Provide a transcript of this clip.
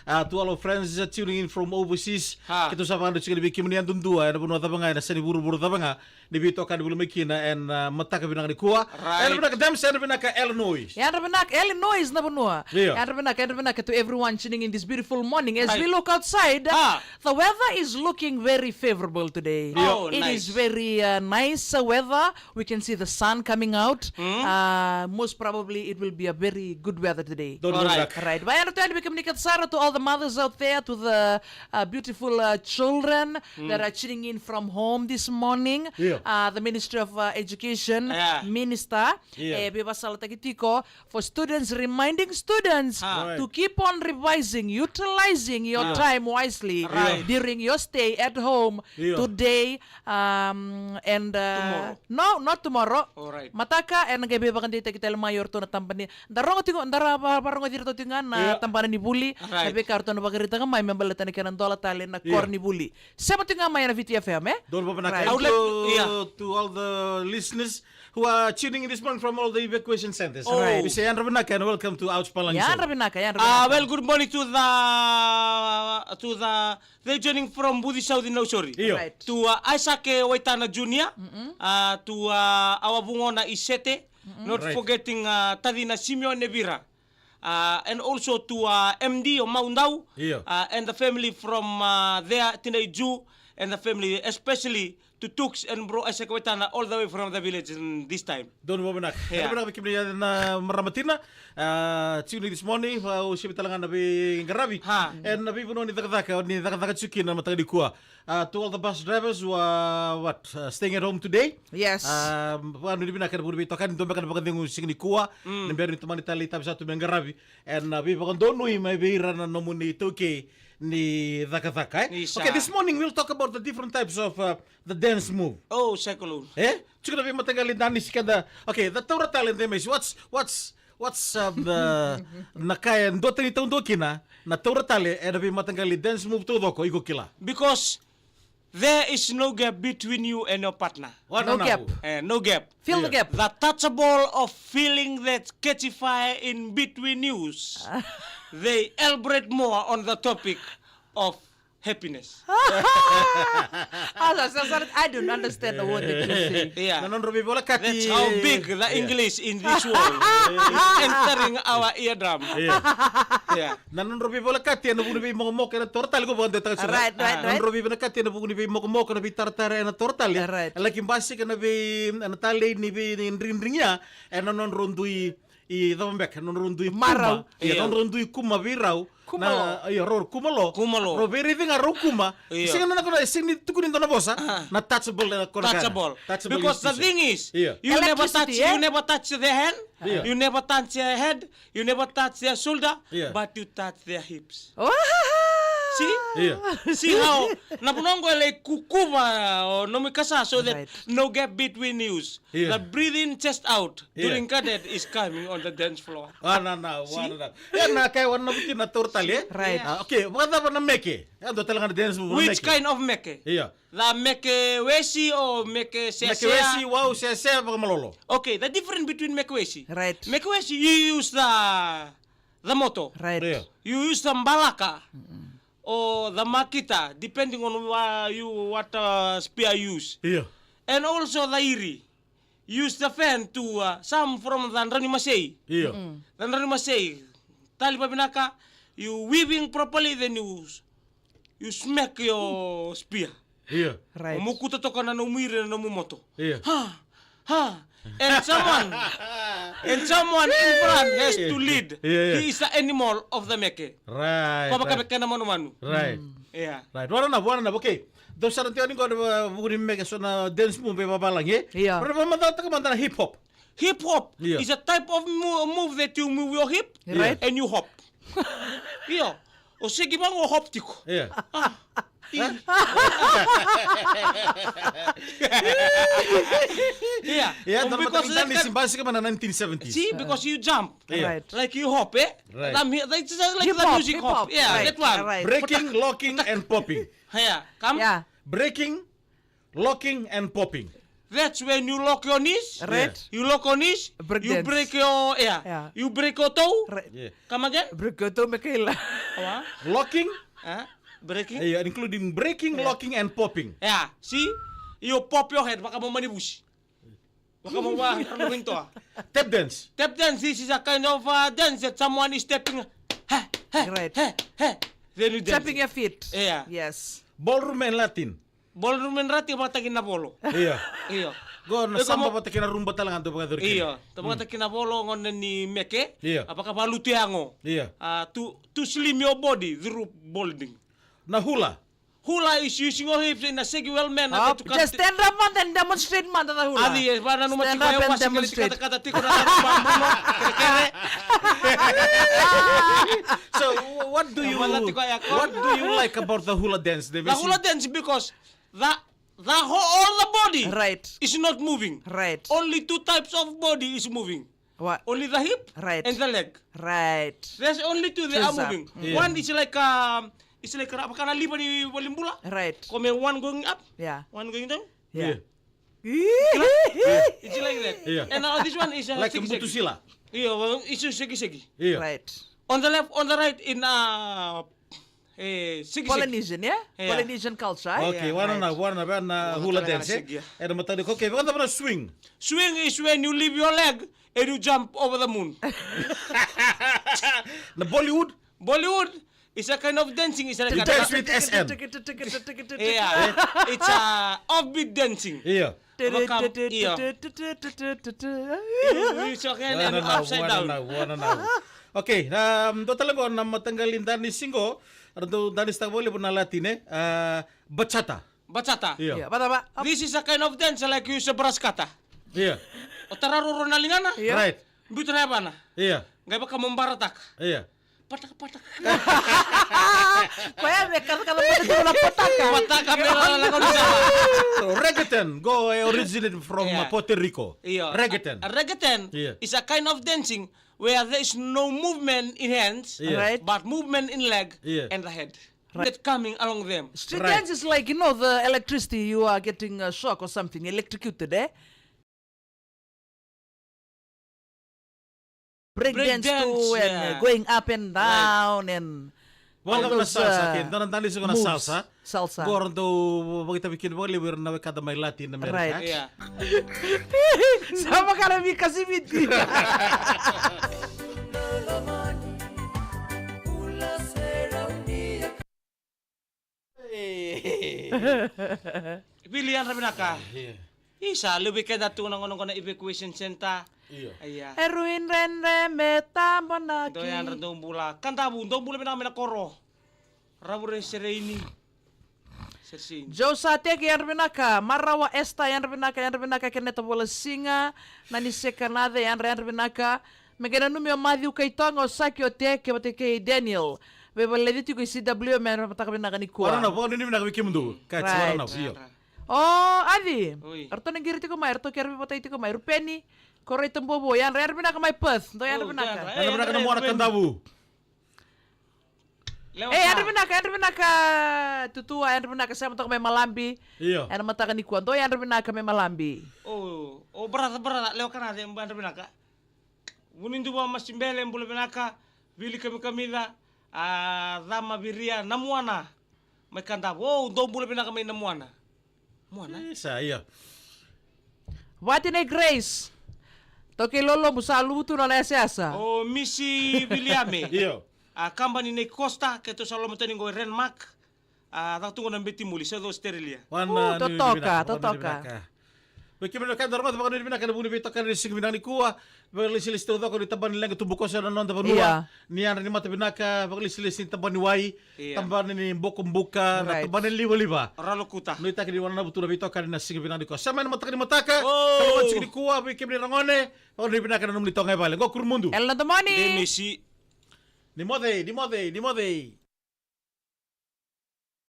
to all our friends tuning in from overseas. Ha. Kita sama anda juga dibikin menian tundua, ada pun tabanga, ada seni buru-buru tabanga, dibitokan belum mikina, and mata kabinang di kuah. Right. And benak dem, saya benak Illinois. Yan rabenak Illinois na bunua. Yeah. Yan rabenak to everyone tuning in this beautiful morning. As we look outside, Ah. the weather is looking very favorable today. Oh, It nice. is very nice weather. We can see the sun coming out. Most probably it will be a very good weather today. Don't Alright. worry. Right. Bayar to we communicate Sarah to all the mothers out there, to the beautiful children that are tuning in from home this morning. Yeah. The Ministry of Education Yeah. Minister Yeah. Bebasal Tagitiko for students, reminding students Ah. to keep on revising, utilizing your time wisely Right. during your stay at home Yeah. today and Tomorrow. no, not tomorrow. Alright. Mataka and nagabibakan dito kita mayor to na tampani. Darong tingo ndara parang dito tingan na Yeah. tampanan ni Buli. Right. Sabi karto na bagirita nga may membalatan ni kanan dola tali na kor ni Buli. Sema tinga may na VTFM Don't benak. Right. And Yeah. to all the listeners who are tuning in this morning from all the evacuation centers. Oh. Right. We say Yan benak and welcome to Ouch Palang Yan Show. rabinaka, yan rabinaka. Well, good morning to the they're joining from Budi Saudi Nausori. Iyo. Right. To Isaac Waitana Jr. To our Bungona Isete. Not Right. forgetting Tadina Simeon Nebira. And also to MD of Maundau. Yeah. And the family from there, Tinay Ju. And the family, especially to Tux and Bro Isaac Waitana, all the way from the village in this time. Don't benak. Yeah. Ano benak bikin na maramatina. Tuning this morning, siya talangan nabi ngarabi. Ha. And nabi puno ni takataka tsuki na matagi kuah. To all the bus drivers who are staying at home today. Yes. Ano di binakan buru bitokan doon bakan bakan yung sing ni kuah. Nambiar ni teman itali tapi satu mengarabi. And nabi bakan donui may bihira na nomuni toke ni Zakazaka. Isa. Okay, this morning we'll talk about the different types of the dance move. Oh, Sekulun. Chuka na matagalin danis kada. Okay, the Torah talent is what's the nakayan do tani taon do kina na Torah talent and nabi matagalin dance move to doko iko kila. Because there is no gap between you and your partner. No gap. No gap. Fill the gap. The touchable of feeling that catchy fire in between you. They elaborate more on the topic of happiness. I don't understand the word that you say. Yeah. Nanon robi bola kati. That's how big the English in this world is entering our eardrum. Yeah. Nanon robi bola kati ano buni mo mo kana Torah talent ko banda ta sura. Right. Nanon robi bola kati ano buni mo mo kana bi tartare na Torah talent. Right. Lagi basi kana bi ana tali ni bi ring-ringnya nanon rondui I dambek non rondui Marau. Iya non rondui kuma virau. Na iya ror kumalo. Kumalo. Ro very thing aro kuma. Iya. Singa na kono sing ni tukunin to na bosa. Na touchable na kono. Touchable. Because the thing is, Yeah. you never touch, Electricity, you never touch their hand, Yeah. you never touch their head, you never touch their shoulder, Yeah. but you touch their hips. Oh. See? Iya. See how napunongo like kukuba or nomikasa so that Right. no gap between you. Yeah. The breathing chest out Yeah. during cadet is coming on the dance floor. Wana na. Yan na kay wana buti na tortali. Right. Okay, mga ba na meke? Yan do talaga na dance mo Which kind of meke? Iya. The meke wesi or meke Meke sesea? wesi wow sese mga malolo. Okay, the difference between meke wesi. Right. Meke wesi, you use the moto. Right. Iya. You use the mbalaka or the makita, depending on what spear you use. Iya. And also the iri. Use the fan to some from the Nrani Masei. Iya. The Nrani Masei. Tali babinaka, you weaving properly, then you smack your spear. Iya. Right. Mukuta to kana no muiri na no mumoto. Iya. Ha. And someone in front has to lead. Yeah. He is the animal of the meke. Right. Pabakabek na manu. Right. Yeah. Right. Wana na. Okay. Do sa nanti ko bukuri meke so na dance mo be babalang Yeah. Pero mamata ka man na hip hop. Hip hop Yeah. is a type of move that you move your hip Right. and you hop. Yeah. O sige bang o hop tiko. Iya. Yeah. Yeah, Because dapat that ni simbasi ka man na 1970s. see, because you jump. Yeah. Right. Like you hop, eh? Right. That's just like Hip the hop, music hip hop. hop. Yeah, Right. that one. Right. Breaking, locking and popping. Yeah, come. Yeah. Breaking, locking and popping. That's when you lock your knees. Right. You lock your knees. Break You dance. break your Yeah. You break your toe. Right. Yeah. Come again? Bergoto Michaela. Apa? Locking, Breaking. including breaking, locking, and popping. Yeah. See? You pop your head. Baka mo manibus. Baka mo ba? Ano to? Tap dance. Tap dance. This is a kind of dance that someone is stepping. Right. Then you dance. Tapping your feet. Yeah. Yes. Ballroom and Latin. Ballroom and rati ba tagin na bolo? Iya. Iyo. Go na Ikaw samba mo- pa takin rumba talang anto mga dorkin. Iyo. Tama tagin na bolo ngon ni meke. Iya. Apakah palutiango? Iya. To slim your body through balding. Na hula. Hula is using your hips in a sexual man. Up. Just stand up man and demonstrate man tata hula. Adi yes, para numa Stand chiko up ya and wasi kali demonstrate. kata-kata tiko na pambuno. Kere-kere. So what do you Wala tiko ya- what do you like about the hula dance? The hula dance because the whole all the body Right. is not moving. Right. Only two types of body is moving. What? Only the hip Right. and the leg. Right. There's only two they are Choose up. moving. Yeah. One is like apa kana liba ni walimbula. Right. Come one going up, Yeah. one going down. Yeah. It's like that. Yeah. And this one is like segi-segi. Mbutusila. Iya, it's segi-segi. Iya. Right. On the left, on the right in segi-segi. Polynesian, yeah? Yeah. Polynesian culture. Okay, wana na hula talaga dance. sige. Eh, matadi ko. Okay, wala na swing. Swing is when you leave your leg and you jump over the moon. Na Bollywood. Bollywood is a kind of dancing. It's like To dance with SM. yeah, it's offbeat dancing. Iya. It's okay and upside down. Wana na. Okay, do talaga na matanggalin dani singo. Ano dani sta boleh pun na Latin bachata. Bachata. Iya. Yeah, bata ba? This is a kind of dance like you sa braskata. Iya. O tararo na lingana. Yeah. Right. Buto na ba na? Iya. Gaya ba ka membaratak? Iya. Patak-patak. Kaya may kata-kata pa dito na pataka. Patak kami na lang ako sa. So, reggaeton go originated from Yeah. Puerto Rico. Iyo. Reggaeton. A reggaeton Yeah. is a kind of dancing where there is no movement in hands, Yeah. Right. but movement in leg Yeah. and the head. That coming along them. Street Right. dance is like, you know, the electricity, you are getting a shock or something, electrocuted, eh? Break dance Breakdance, too, and yeah. going up and down, and all Wala na those salsa kin. Doon tali ko na moves. salsa. Salsa. Goron do bagita bikin mo liwer na kada may Latin America. Right. Yeah. Sama ka na kasi biti. Pilihan rin na ka. Iya. Isa, lebih ka datu nang ko na evacuation center. Iya. Iya. Erwin Renre Metambanaki. Doyan rendong bula. Kan tabu, dong bula pinang koro. Rabure sereini. Sersin. Joe Sate que yan binaka, Marawa Esta yan binaka keneta bola singa, nani sekanade yan binaka, megana numio Matthew Kaitongo Sakyo te ke bate ke Daniel. Beba lediti ko CW men pataka binaka ni Wala na, kuwa. wala na bikin mundo. Kahit Right. wala na. Iya. Oh, Adi. Uy. Arto nang giriti ko may arto kerbi patay ti ko may rupeni. Koray tembobo yan binaka may puth. Do yan Oh, binaka. yan, Ano ba na mo anak kandabu? Yan binaka tutua yan binaka sa mataka may malambi. Iya. Yan mataka ni kuwa. Do yan binaka may malambi. Oh, berat lewat kan ada yang bandar binaka. Munin dua mas cimbele yang boleh binaka. Bili kami da dama biria namuana. Mereka tahu, oh, dong boleh binaka may namuana. Muana. Isa, iya. Wati na Grace. Toke lolo musalu tu na asa. Oh, misi Williame. Iya. Company ni Costa que to salo mataning go Renmark. Tak tunggu nang beti muli sa Australia. Wana totoka. Bagi mereka darma baka ni bina kana buni bito kana sing binang ni kuwa. Bagi silis to ko ni taban lang tubuko sa nanon taban Iya. nuwa. Niyan ni mata binaka bagi silis ni taban ni wai. Iya. Taban ni bokom buka na Right. taban ni liwa-liwa. Ralo kuta. No itaki ni wana butu na bito kana na sing binang ni kuwa. Sama ni mata ni mataka. Oh. Kalau sing ni kuwa bagi ni rangone. Bagi ni binaka na numli tongai bale. Go kurmundu. El na the money. Messi. Ni mode.